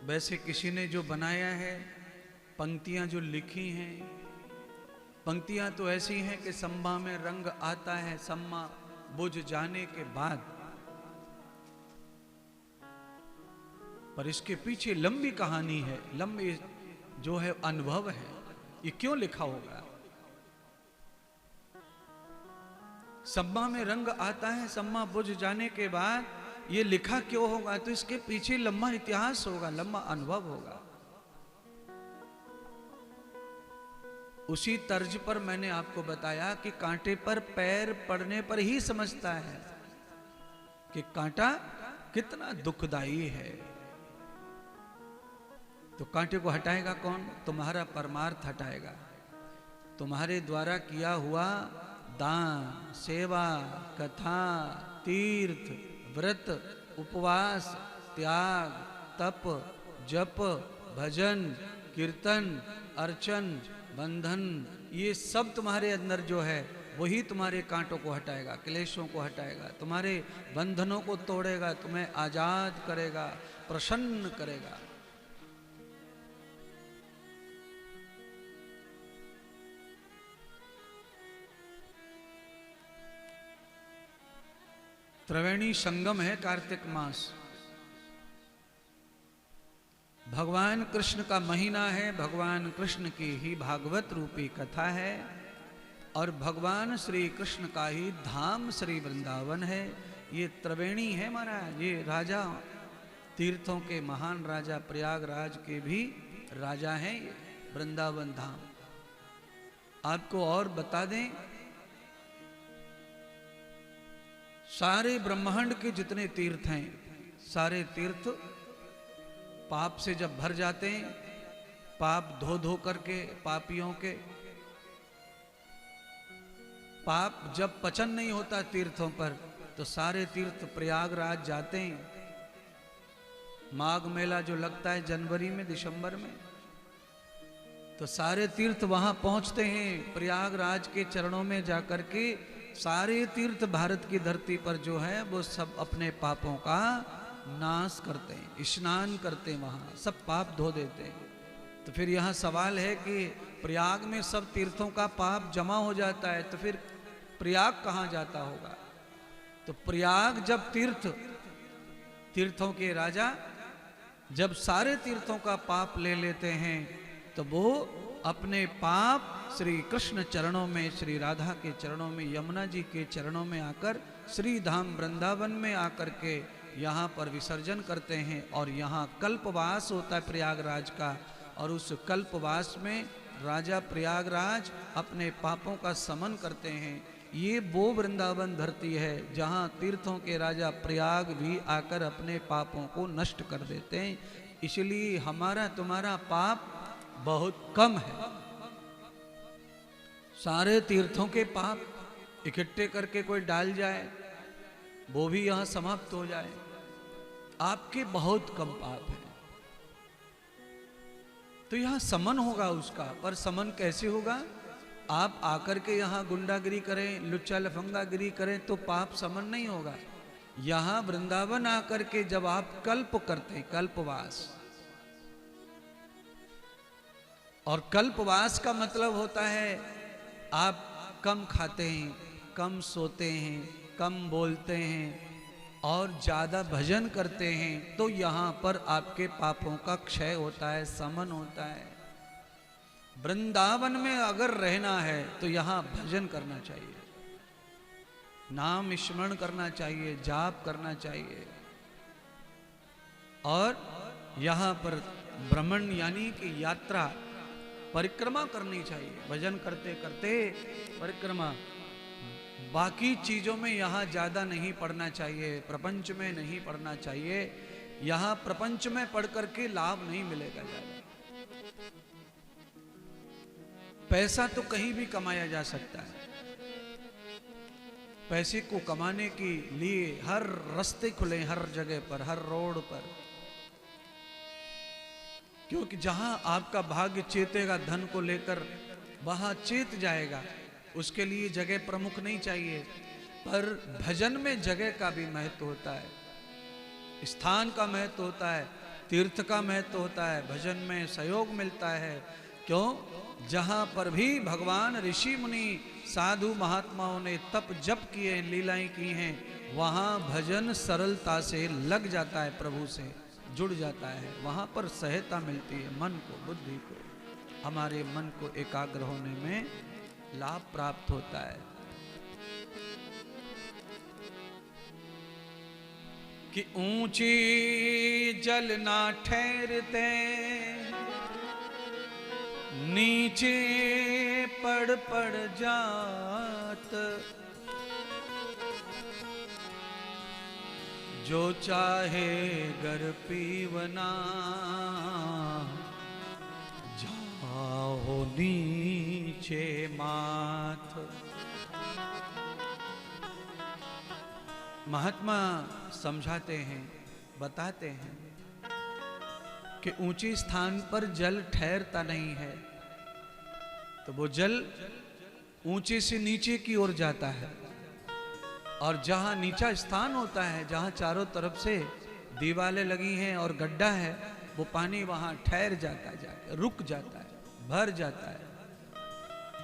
वैसे किसी ने जो बनाया है, पंक्तियां जो लिखी हैं, पंक्तियां तो ऐसी हैं कि सम्मा में रंग आता है सम्मा बुझ जाने के बाद, पर इसके पीछे लंबी कहानी है, लंबी जो है अनुभव है। ये क्यों लिखा होगा? सम्मा में रंग आता है सम्मा बुझ जाने के बाद, ये लिखा क्यों होगा? तो इसके पीछे लंबा इतिहास होगा, लंबा अनुभव होगा। उसी तर्ज पर मैंने आपको बताया कि कांटे पर पैर पड़ने पर ही समझता है कि कांटा कितना दुखदाई है। तो कांटे को हटाएगा कौन? तुम्हारा परमार्थ हटाएगा। तुम्हारे द्वारा किया हुआ दान, सेवा, कथा, तीर्थ, व्रत, उपवास, त्याग, तप, जप, भजन, कीर्तन, अर्चन, बंधन, ये सब तुम्हारे अंदर जो है वही तुम्हारे कांटों को हटाएगा, क्लेशों को हटाएगा, तुम्हारे बंधनों को तोड़ेगा, तुम्हें आजाद करेगा, प्रसन्न करेगा। त्रिवेणी संगम है कार्तिक मास, भगवान कृष्ण का महीना है, भगवान कृष्ण की ही भागवत रूपी कथा है और भगवान श्री कृष्ण का ही धाम श्री वृंदावन है। ये त्रिवेणी है महाराज, ये राजा तीर्थों के महान राजा प्रयागराज के भी राजा हैं, ये वृंदावन धाम। आपको और बता दें, सारे ब्रह्मांड के जितने तीर्थ हैं, सारे तीर्थ पाप से जब भर जाते हैं, पाप धो धो करके पापियों के पाप जब पचन नहीं होता तीर्थों पर, तो सारे तीर्थ प्रयागराज जाते हैं। माघ मेला जो लगता है जनवरी में, दिसंबर में, तो सारे तीर्थ वहां पहुंचते हैं। प्रयागराज के चरणों में जाकर के सारे तीर्थ भारत की धरती पर जो है वो सब अपने पापों का नाश करते हैं, स्नान करते हैं, वहां सब पाप धो देते हैं। तो फिर यहाँ सवाल है कि प्रयाग में सब तीर्थों का पाप जमा हो जाता है, तो फिर प्रयाग कहाँ जाता होगा? तो प्रयाग जब तीर्थों के राजा जब सारे तीर्थों का पाप ले लेते हैं, तो वो अपने पाप श्री कृष्ण चरणों में, श्री राधा के चरणों में, यमुना जी के चरणों में आकर श्री धाम वृंदावन में आकर के यहाँ पर विसर्जन करते हैं। और यहाँ कल्पवास होता है प्रयागराज का, और उस कल्पवास में राजा प्रयागराज अपने पापों का समन करते हैं। ये वो वृंदावन धरती है जहाँ तीर्थों के राजा प्रयाग भी आकर अपने पापों को नष्ट कर देते हैं। इसलिए हमारा तुम्हारा पाप बहुत कम है। सारे तीर्थों के पाप इकट्ठे करके कोई डाल जाए, वो भी यहाँ समाप्त हो जाए। आपके बहुत कम पाप है, तो यहाँ समन होगा उसका। पर समन कैसे होगा? आप आकर के यहाँ गुंडागिरी करें, लुच्चा लफंगागिरी करें तो पाप समन नहीं होगा। यहाँ वृंदावन आकर के जब आप कल्प करते हैं, कल्पवास, और कल्पवास का मतलब होता है आप कम खाते हैं, कम सोते हैं, कम बोलते हैं और ज़्यादा भजन करते हैं, तो यहाँ पर आपके पापों का क्षय होता है, समन होता है। वृंदावन में अगर रहना है तो यहाँ भजन करना चाहिए, नाम स्मरण करना चाहिए, जाप करना चाहिए, और यहाँ पर भ्रमण यानी कि यात्रा, परिक्रमा करनी चाहिए। भजन करते करते परिक्रमा, बाकी चीजों में यहाँ ज्यादा नहीं पढ़ना चाहिए, प्रपंच में नहीं पढ़ना चाहिए। यहाँ प्रपंच में पढ़ करके लाभ नहीं मिलेगा ज्यादा। पैसा तो कहीं भी कमाया जा सकता है, पैसे को कमाने के लिए हर रास्ते खुले, हर जगह पर, हर रोड पर, क्योंकि जहां आपका भाग्य चेतेगा धन को लेकर, वहां चेत जाएगा। उसके लिए जगह प्रमुख नहीं चाहिए, पर भजन में जगह का भी महत्व होता है, स्थान का महत्व होता है। तीर्थ का महत्व होता है, भजन में सहयोग मिलता है। क्यों? जहां पर भी भगवान ऋषि मुनि साधु महात्माओं ने तप जप किए, लीलाएं की हैं, वहां भजन सरलता से लग जाता है, प्रभु से जुड़ जाता है। वहां पर सहायता मिलती है मन को, बुद्धि को, हमारे मन को एकाग्र होने में लाभ प्राप्त होता है। कि ऊंची जल ना ठहरते, नीचे पड़ पड़ जात, जो चाहे गर पीवना, जाओ नीचे माथ। महात्मा समझाते हैं, बताते हैं कि ऊंचे स्थान पर जल ठहरता नहीं है, तो वो जल ऊंचे से नीचे की ओर जाता है, और जहां नीचा स्थान होता है, जहां चारों तरफ से दीवारें लगी हैं और गड्ढा है, वो पानी वहां ठहर जाता है, जाके रुक जाता है, भर जाता है।